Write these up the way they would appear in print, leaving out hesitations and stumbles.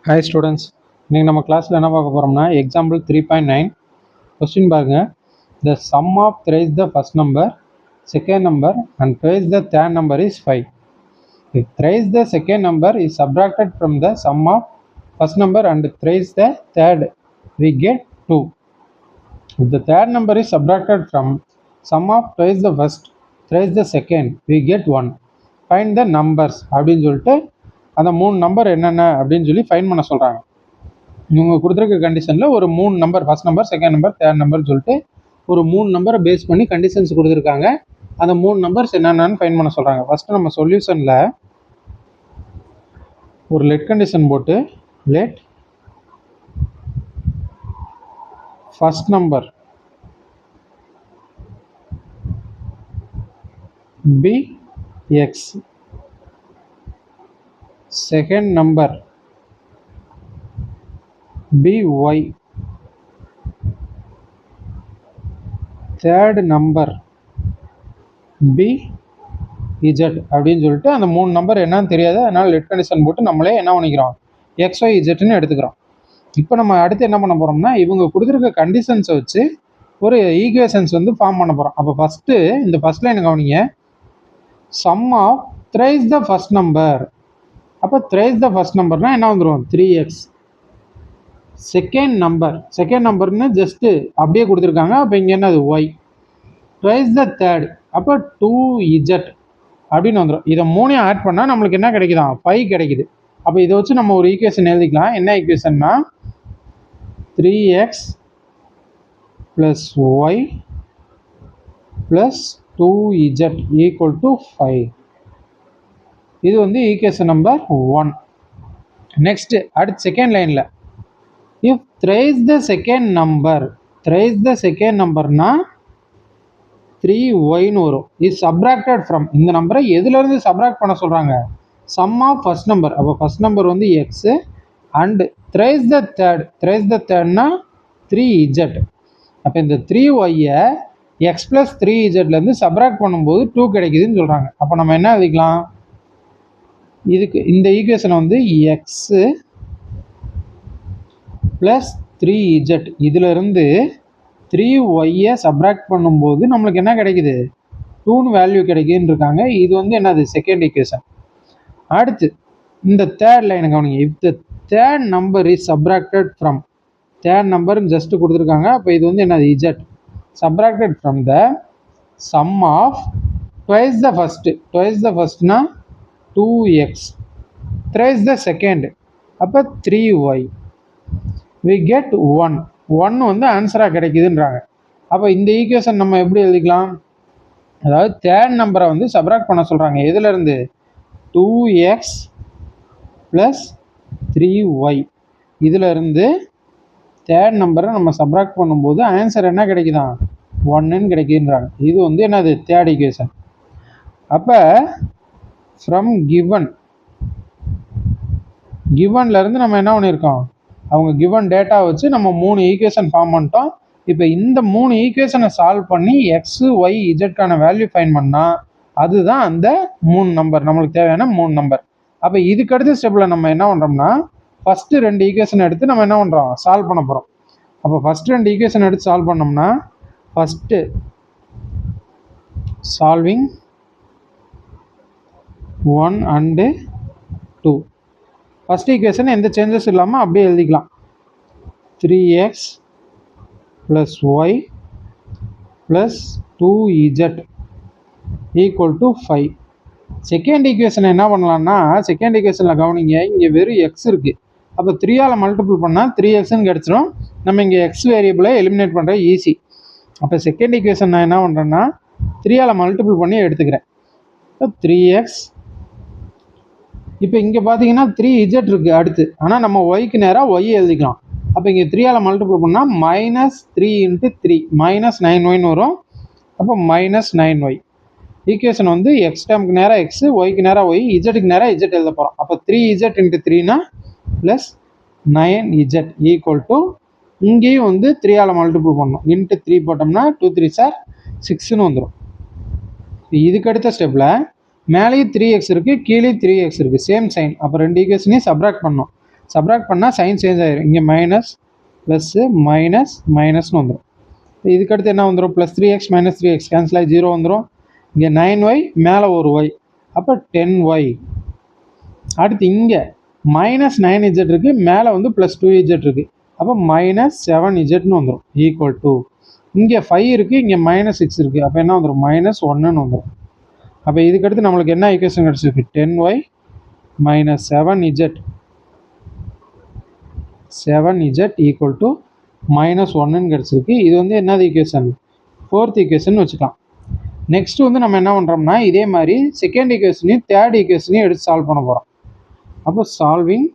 Hi students, இன்னைக்கு நம்ம கிளாஸில் என்ன பார்க்க போகிறோம்னா எக்ஸாம்பிள் 3.9 கொஸ்டின் பாருங்க. The sum of thrice the first number, second number and thrice the third number is 5. If thrice the second number is subtracted from the sum of first number and thrice the third, we get 2. If the third number is subtracted from sum of twice the first, thrice the second, we get 1. Find the numbers அப்படின்னு சொல்லிட்டு அந்த 3 number என்னென்ன அப்படின்னு சொல்லி fine பண்ண சொல்கிறாங்க. இவங்க கொடுத்துருக்க கண்டிஷனில் ஒரு 3 number, first number, second number, third number சொல்லிட்டு ஒரு 3 நம்பரை பேஸ் பண்ணி கண்டிஷன்ஸ் கொடுத்துருக்காங்க. அந்த 3 நம்பர்ஸ் என்னென்னு ஃபைன் பண்ண சொல்கிறாங்க. ஃபஸ்ட்டு நம்ம சொல்யூஷனில் ஒரு லெட் கண்டிஷன் போட்டு let first number be x, second number be y, third number be z அப்படின்னு சொல்லிட்டு அந்த 3 நம்பர் என்னன்னு தெரியாது. அதனால் லெட் கண்டிஷன் போட்டு நம்மளே என்ன பண்ணிக்கிறோம், எக்ஸ் ஒய் இஜெட்னு எடுத்துக்கிறோம். இப்போ நம்ம அடுத்து என்ன பண்ண போகிறோம்னா இவங்க கொடுத்துருக்க கண்டிஷன்ஸை வச்சு ஒரு ஈக்குவேஷன்ஸ் வந்து ஃபார்ம் பண்ண போகிறோம். அப்போ ஃபஸ்ட்டு இந்த ஃபஸ்ட் லைன் கவனிங்க, sum of thrice the first number. அப்போ த்ரைஸ் த ஃபர்ஸ்ட் நம்பர்னா என்ன வந்துடும், 3x. செகண்ட் நம்பர்னு ஜஸ்ட்டு அப்படியே கொடுத்துருக்காங்க. அப்போ இங்கே என்னது ஒய். ட்ரைஸ் த தேர்ட், அப்போ 2z அப்படின்னு வந்துடும். இதை 3 ஆட் பண்ணால் நம்மளுக்கு என்ன கிடைக்குதா, 5 கிடைக்குது. அப்போ இதை வச்சு நம்ம ஒரு ஈக்குவேஷன் எழுதிக்கலாம். என்ன ஈக்குவேஷன்னா 3x + y + 2z = 5. இது வந்து ஈக்குவேஷன் நம்பர் 1. நெக்ஸ்ட் அடுத்த செகண்ட் லைனில் if thrice the second numberனா 3yன்னு வரும். is subtracted from, இந்த நம்பரை எதுலேருந்து சப்ராக்ட் பண்ண சொல்கிறாங்க, sum of first number. அப்போ ஃபர்ஸ்ட் நம்பர் வந்து x and thrice the thirdனா 3z. அப்போ இந்த 3yயை x + 3zலேருந்து சப்ராக்ட் பண்ணும்போது 2 கிடைக்குதுன்னு சொல்கிறாங்க. அப்போ நம்ம என்ன எழுதிக்கலாம், இதுக்கு இந்த ஈக்குவேஷனை வந்து x + 3z, இதிலிருந்து 3yயை சப்ராக்ட் பண்ணும்போது நம்மளுக்கு என்ன கிடைக்குது, 2ன்னு வேல்யூ கிடைக்குதுன்னு இருக்காங்க. இது வந்து என்னது செகண்ட் ஈக்குவேஷன். அடுத்து இந்த தேர்ட் லைனை கவனிங்க, if the third number is subtracted from, third நம்பர்னு ஜஸ்ட் கொடுத்துருக்காங்க. அப்போ இது வந்து என்னது z, subtracted from the sum of twice the ஃபஸ்ட்னா 2x, த்ரைஸ் த செகண்ட் அப்போ 3y, we get 1 வந்து ஆன்சராக கிடைக்குதுன்றாங்க. அப்போ இந்த ஈக்குவேஷன் நம்ம எப்படி எழுதிக்கலாம், அதாவது தேர்ட் நம்பரை வந்து சப்ராக்ட் பண்ண சொல்கிறாங்க. எதுலேருந்து, 2x + 3y, இதிலிருந்து தேர்ட் நம்பரை நம்ம சப்ராக்ட் பண்ணும்போது ஆன்சர் என்ன கிடைக்குதான், 1ன்னு கிடைக்குதுன்றாங்க. இது வந்து என்னது தேர்ட் ஈக்குவேஷன். அப்போ ஃப்ரம் கிவன்லேருந்து நம்ம என்ன பண்ணியிருக்கோம், அவங்க கிவன் டேட்டா வச்சு நம்ம 3 ஈக்குவேஷன் ஃபார்ம் பண்ணிட்டோம். இப்போ இந்த 3 ஈக்குவேஷனை சால்வ் பண்ணி எக்ஸ் ஒய் இஜெட்கான வேல்யூ ஃபைன் பண்ணால் அதுதான் அந்த 3 நம்பர், நம்மளுக்கு தேவையான 3 நம்பர். அப்போ இதுக்கு அடுத்த ஸ்டெப்பில் நம்ம என்ன பண்ணுறோம்னா ஃபஸ்ட்டு 2 ஈக்குவேஷன் எடுத்து நம்ம என்ன பண்ணுறோம், சால்வ் பண்ண போகிறோம். அப்போ ஃபஸ்ட்டு 2 ஈக்குவேஷன் எடுத்து சால்வ் பண்ணோம்னா first solving 1 and 2. First equation எந்த சேஞ்சஸ் இல்லாமல் அப்படியே எழுதிக்கலாம். 3x + y + 2z = 5. Second equation என்ன பண்ணலான்னா, செகண்ட் ஈக்குவேஷனில் கவனிங்க, இங்கே வெறும் எக்ஸ் இருக்குது. அப்போ 3ஆல் மல்டிபிள் பண்ணால் 3xன்னு கிடச்சிரும். நம்ம இங்கே எக்ஸ் வேரியபிளை எலிமினேட் பண்ணுற ஈஸி. அப்போ செகண்ட் ஈக்குவேஷன் நான் என்ன பண்ணுறேன்னா 3ஆல் மல்டிபிள் பண்ணி எடுத்துக்கிறேன். இப்போ 3x, இப்போ இங்கே பார்த்தீங்கன்னா 3z இருக்குது அடுத்து, ஆனால் நம்ம ஒய்க்கு நேராக ஒய் எழுதிக்கலாம். அப்போ இங்கே 3ஆல் மல்டிபிள் பண்ணால் -3 × 3 -9y வரும். அப்போ -9y. ஈக்குவேஷன் வந்து எக்ஸ் டேமுக்கு நேராக எக்ஸு, ஒய்க்கு நேராக ஒய், இஜெட்டுக்கு நேராக இஜெட் எழுத போகிறோம். அப்போ 3z × 3னா +9z = இங்கேயும் வந்து 3ஆல் மல்டிபிள் பண்ணணும். × 3 போட்டோம்னா 2 3 சார் 6ன்னு வந்துடும். இதுக்கு அடுத்த ஸ்டெப்பில் மேலேயும் 3x இருக்குது, கீழே 3x இருக்குது, சேம் சைன். அப்போ 2 ஈக்குவேஷனையும் சப்ராக்ட் பண்ணோம். சப்ராக்ட் பண்ணால் சைன் சேஞ்ச் ஆகிடும். இங்கே மைனஸ் ப்ளஸ்ஸு மைனஸ் மைனஸ்னு வந்துடும். இதுக்கடுத்து என்ன வந்துடும், plus 3x minus 3x cancel ஆகி 0 வந்துடும். இங்கே 9y மேலே ஒரு y, அப்போ 10y. அடுத்து இங்கே மைனஸ் 9z இருக்குது, மேலே வந்து ப்ளஸ் 2z இருக்குது, அப்போ மைனஸ் 7zன்னு வந்துடும். ஈக்குவல் டு இங்கே 5 இருக்குது, இங்கே மைனஸ் 6 இருக்குது, அப்போ என்ன வந்துடும், மைனஸ் 1ன்னு வந்துடும். அப்போ இதுக்கடுத்து நம்மளுக்கு என்ன ஈக்குவேஷன் கிடச்சிருக்கு, 10y minus 7z equal to minus 1ன்னு கிடச்சிருக்கு. இது வந்து என்னது ஈக்குவேஷன், 4th ஈக்குவேஷன் வச்சுக்கலாம். நெக்ஸ்ட் வந்து நம்ம என்ன பண்ணுறோம்னா இதே மாதிரி செகண்ட் ஈக்குவேஷனையும் தேர்ட் ஈக்குவேஷனையும் எடுத்து சால்வ் பண்ண போகிறோம். அப்போ சால்விங்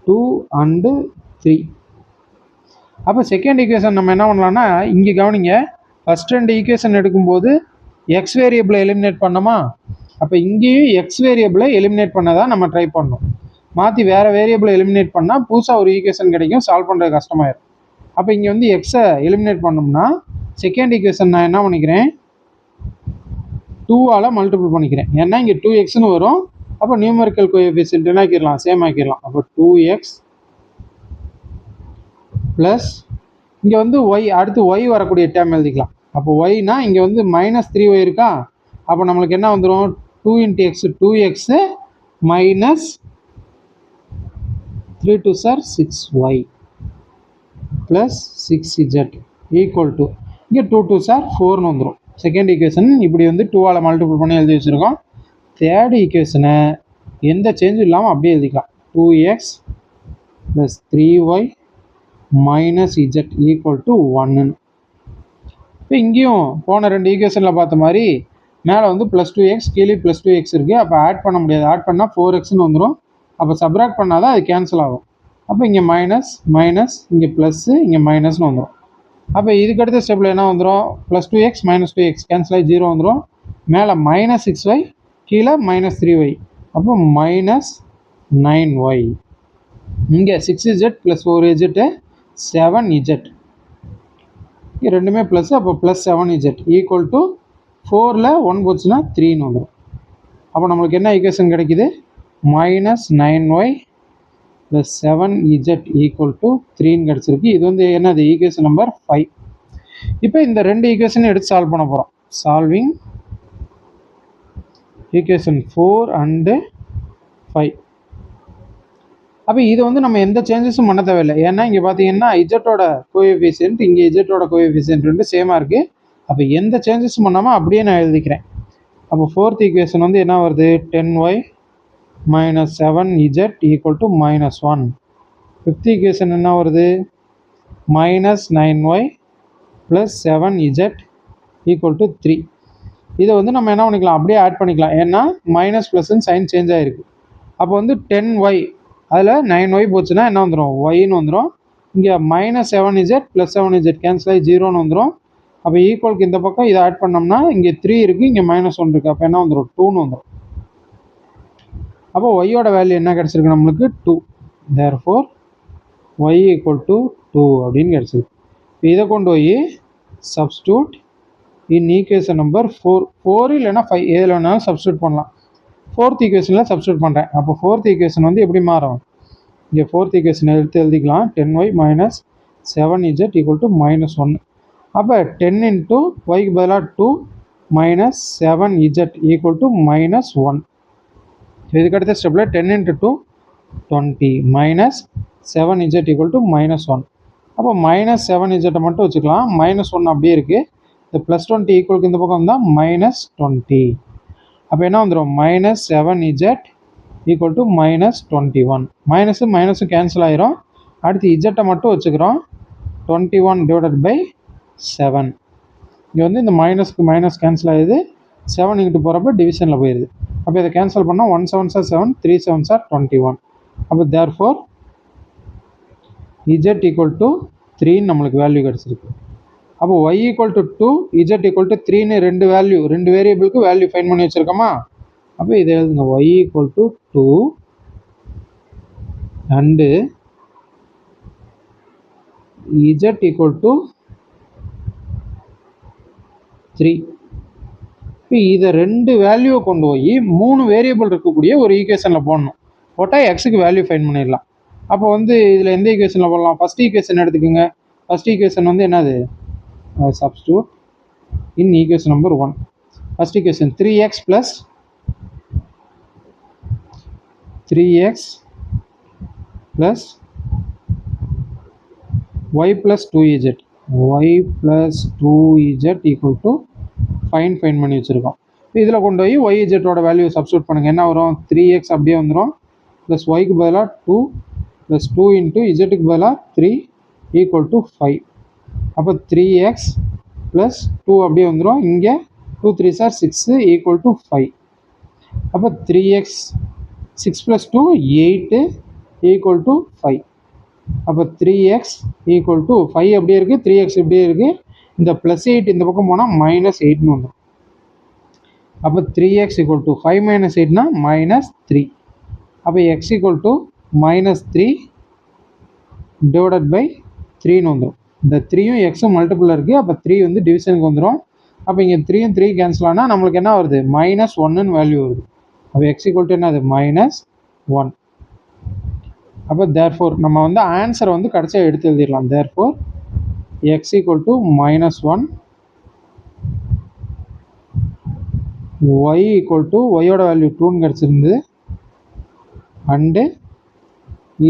2 and 3. அப்போ செகண்ட் ஈக்குவேஷன் நம்ம என்ன பண்ணலாம்னா இங்கே கவனிங்க, ஃபஸ்ட் 2 ஈக்குவேஷன் எடுக்கும்போது எக்ஸ் வேரியபிளை எலிமினேட் பண்ணோமா, அப்போ இங்கேயும் எக்ஸ் வேரியபிளை எலிமினேட் பண்ண தான் நம்ம ட்ரை பண்ணோம். மாற்றி வேறு வேரியபிளை எலிமினேட் பண்ணால் புதுசாக ஒரு ஈக்குவேஷன் கிடைக்கும், சால்வ் பண்ணுறது கஷ்டமாயிடும். அப்போ இங்கே வந்து எக்ஸை எலிமினேட் பண்ணோம்னா செகண்ட் ஈக்குவேஷன் நான் என்ன பண்ணிக்கிறேன், 2ஆல் மல்டிபிள் பண்ணிக்கிறேன். ஏன்னா இங்கே 2xன்னு வரும், அப்போ நியூமரிக்கல் கோஎஃபிஷியன்ட் என்ன ஆக்கிடலாம், சேம் ஆக்கிடலாம். அப்போ 2x ப்ளஸ் இங்கே வந்து ஒய், அடுத்து ஒய் வரக்கூடிய டேம் எழுதிக்கலாம். அப்போ ஒய்னா இங்கே வந்து மைனஸ் 3y இருக்கா, அப்போ நம்மளுக்கு என்ன வந்துடும், 2 × x 2x minus 3 2 6y plus 6z equal to இங்கே 2 2 4ன்னு வந்துடும். செகண்ட் ஈக்குவேஷன் இப்படி வந்து 2ஆல் மல்டிபிள் பண்ணி எழுதி வச்சுருக்கோம். தேர்ட் ஈக்குவேஷனை எந்த சேஞ்சும் இல்லாமல் அப்படியே எழுதிக்கலாம். 2x plus 3y minus z equal to 1ன்னு. இப்போ இங்கேயும் போன 2 ஈக்குவேஷனில் பார்த்த மாதிரி மேலே வந்து ப்ளஸ் 2x கீழே ப்ளஸ் 2x இருக்குது, அப்போ ஆட் பண்ண முடியாது, ஆட் பண்ணால் 4xன்னு வந்துடும். அப்போ சப்ராக்ட் பண்ணால் தான் அது கேன்சல் ஆகும். அப்போ இங்கே மைனஸ் மைனஸ், இங்கே ப்ளஸ்ஸு, இங்கே மைனஸ்னு வந்துடும். அப்போ இதுக்கடுத்த ஸ்டெப்பில் என்ன வந்துடும், plus 2x minus 2x cancel ஆகி 0 வந்துடும். மேலே மைனஸ் 6y கீழே மைனஸ் 3y, அப்போ மைனஸ் 9y. இங்கே 6z ப்ளஸ் 4z 7z, இங்கே ரெண்டுமே ப்ளஸ், அப்போ ப்ளஸ் 7z ஈக்குவல் டு 4ல் 1 போச்சுன்னா 3ன்னு வந்துடும். அப்போ நம்மளுக்கு என்ன ஈக்குவேஷன் கிடைக்குது, minus 9y plus 7z equal to 3ன்னு கிடச்சிருக்கு. இது வந்து என்னது ஈக்குவேஷன் நம்பர் 5. இப்போ இந்த 2 ஈக்குவேஷனை எடுத்து சால்வ் பண்ண போகிறோம். Solving equation 4 and 5. அப்போ இது வந்து நம்ம எந்த சேஞ்சஸும் பண்ண தேவையில்லை. ஏன்னா இங்கே பார்த்தீங்கன்னா இஜட்டோட கோஎஃபிஷியன்ட் இங்கே இஜட்டோட கோஎஃபிஷியன்ட் ரெண்டு சேமாக இருக்குது. அப்போ எந்த சேஞ்சஸும் பண்ணாமல் அப்படியே நான் எழுதிக்கிறேன். அப்போ 4th ஈக்குவேஷன் வந்து என்ன வருது, 10y minus 7z equal to minus 1. 5th equation என்ன வருது, minus 9y plus 7z equal to 3. இதை வந்து நம்ம என்ன பண்ணிக்கலாம், அப்படியே ஆட் பண்ணிக்கலாம். ஏன்னா மைனஸ் ப்ளஸ்ன்னு சைன் சேஞ்ச் ஆகிருக்கு. அப்போ வந்து 10y அதில் 9y போச்சுன்னா என்ன வந்துடும், ஒய்ன்னு வந்துடும். இங்கே minus 7z plus 7z cancel ஆகி 0ன்னு வந்துடும். அப்போ ஈக்குவலுக்கு இந்த பக்கம் இதை ஆட் பண்ணோம்னா இங்கே 3 இருக்குது, இங்கே மைனஸ் 1 இருக்குது, அப்போ என்ன வந்துடும், 2ன்னு வந்துடும். அப்போ ஒய்யோட வேல்யூ என்ன கிடச்சிருக்கு நம்மளுக்கு, 2. தேர்ஃபோர் ஒய் ஈக்குவல் டு 2 அப்படின்னு கிடச்சிருக்கு. இப்போ இதை கொண்டு போய் சப்ஸ்டியூட் இன் ஈக்குவேஷன் நம்பர் 4 இல்லைன்னா 5 எதில் வேணாலும் சப்ஸ்டியூட் பண்ணலாம். 4th ஈக்குவேஷனில் சப்ஸ்டியூட் பண்ணுறேன். அப்போ 4th ஈக்குவேஷன் வந்து எப்படி மாறும், இங்கே 4th ஈக்குவேஷன் எடுத்து எழுதிக்கலாம். 10y minus 7z equal to minus 1. அப்போ 10 இன்ட்டு ஒய்க்கு பதிலாக 2 minus 7z equal to minus 1. இதுக்கடுத்த ஸ்டெப்பில் 10 into 2 20 minus 7z equal to minus 1. அப்போ மைனஸ் 7z மட்டும் வச்சுக்கலாம், மைனஸ் 1 அப்படியே இருக்குது. இந்த ப்ளஸ் 20 ஈக்குவலுக்கு இந்த பக்கம் தான் மைனஸ் 20. அப்போ என்ன வந்துடும், minus 7z equal to minus 21. மைனஸும் மைனஸும் கேன்சல் ஆகிரும். அடுத்து இஜெட்டை மட்டும் வச்சுக்கிறோம். 21 டிவைடட் பை 7. இங்கே வந்து இந்த மைனஸ்க்கு மைனஸ் கேன்சல் ஆகிடுது, 7 இங்கிட்டு போகிறப்ப டிவிஷனில் போயிடுது. அப்போ இதை கேன்சல் பண்ணால் 1 7s are 7, 3 7s are 21. அப்போ தேர்ஃபோர் இஜெட் ஈக்குவல் டு 3 நம்மளுக்கு வேல்யூ கிடச்சிருக்கு. அப்போ y equal to 2, z equal to 3ன்னு ரெண்டு வேரியபிளுக்கு வேல்யூ ஃபைன் பண்ணி வச்சுருக்கோமா. அப்போ இதை எழுதுங்க, y equal to 2 and z equal to 3. இப்போ இதை ரெண்டு வேல்யூவை கொண்டு போய் 3 வேரியபிள் இருக்கக்கூடிய ஒரு ஈக்குவேஷனில் போடணும். போட்டால் எக்ஸுக்கு வேல்யூ ஃபைன் பண்ணிடலாம். அப்போ வந்து இதில் எந்த ஈக்குவேஷனில் போடலாம்? ஃபஸ்ட் ஈக்குவேஷன் எடுத்துக்கோங்க. ஃபஸ்ட் ஈக்குவேஷன் வந்து என்னது? சப்ஸ்டியூட் இன் equation number 1. First equation 3x + 3x + y + 2z y + 2z = fine பண்ணி வச்சுருக்கோம். இதில் கொண்டு போய் yzோட வேல்யூ சப்ஸ்டியூட் பண்ணுங்கள். என்ன வரும்? 3x அப்படியே வந்துடும், ப்ளஸ் ஒய்க்கு பதிலாக 2 ப்ளஸ் 2 இன்ட்டு இசட்டுக்கு பதிலாக 3 = 5. அப்போ 3x ப்ளஸ் 2 அப்படியே வந்துடும். இங்கே 2 3s are 6 = 5. அப்போ 3x 6 + 2 8 = 5. அப்போ 3x = 5 அப்படியே இருக்குது, 3x இப்படியே இருக்குது. இந்த ப்ளஸ் 8 இந்த பக்கம் போனால் -8ன்னு வந்துடும். அப்போ 3x = 5 - 8னா -3. அப்போ x = -3 / 3ன்னு வந்துடும். இந்த 3யும் எக்ஸும் மல்டிபிள் இருக்குது. அப்போ 3 வந்து டிவிஷனுக்கு வந்துடும். அப்போ இங்கே 3யும் 3 கேன்சல் ஆனால் நம்மளுக்கு என்ன வருது? -1ன்னு வேல்யூ வருது. அப்போ x = என்னது? -1. அப்போ தேர்ஃபோர் நம்ம வந்து ஆன்சரை வந்து கடைசியாக எடுத்து எழுதிடலாம். தேர்ஃபோர் x = -1, y யோட வேல்யூ 2ன்னு கிடச்சிருந்து, அண்டு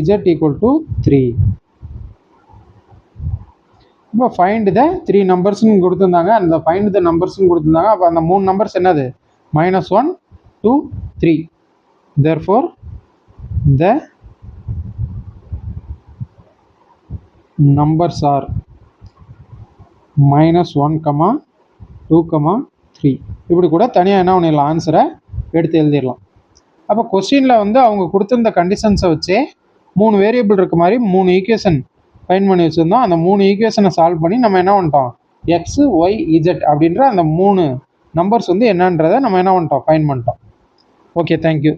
z = 3. இப்போ ஃபைண்ட் த 3 நம்பர்ஸ்ன்னு கொடுத்துருந்தாங்க. அந்த ஃபைண்ட் த நம்பர்ஸ்ன்னு கொடுத்துருந்தாங்க. அப்போ அந்த 3 நம்பர்ஸ் என்னது? -1, 2, 3. Therefore the numbers are -1, 2, 3. இப்படி கூட தனியாக என்ன பண்ணிடலாம்? ஆன்சரை எடுத்து எழுதிடலாம். அப்போ கொஸ்டினில் வந்து அவங்க கொடுத்துருந்த கண்டிஷன்ஸை வச்சே 3 வேரியபிள் இருக்க மாதிரி 3 ஈக்குவேஷன் ஃபைன் பண்ணி வச்சுருந்தோம். அந்த 3 ஈக்குவேஷனை சால்வ் பண்ணி நம்ம என்ன பண்ணிட்டோம்? எக்ஸ் ஒய் இஜெட் அப்படின்ற அந்த 3 நம்பர்ஸ் வந்து என்னன்றதை நம்ம என்ன பண்ணிட்டோம்? ஃபைன் பண்ணிட்டோம். Okay, thank you.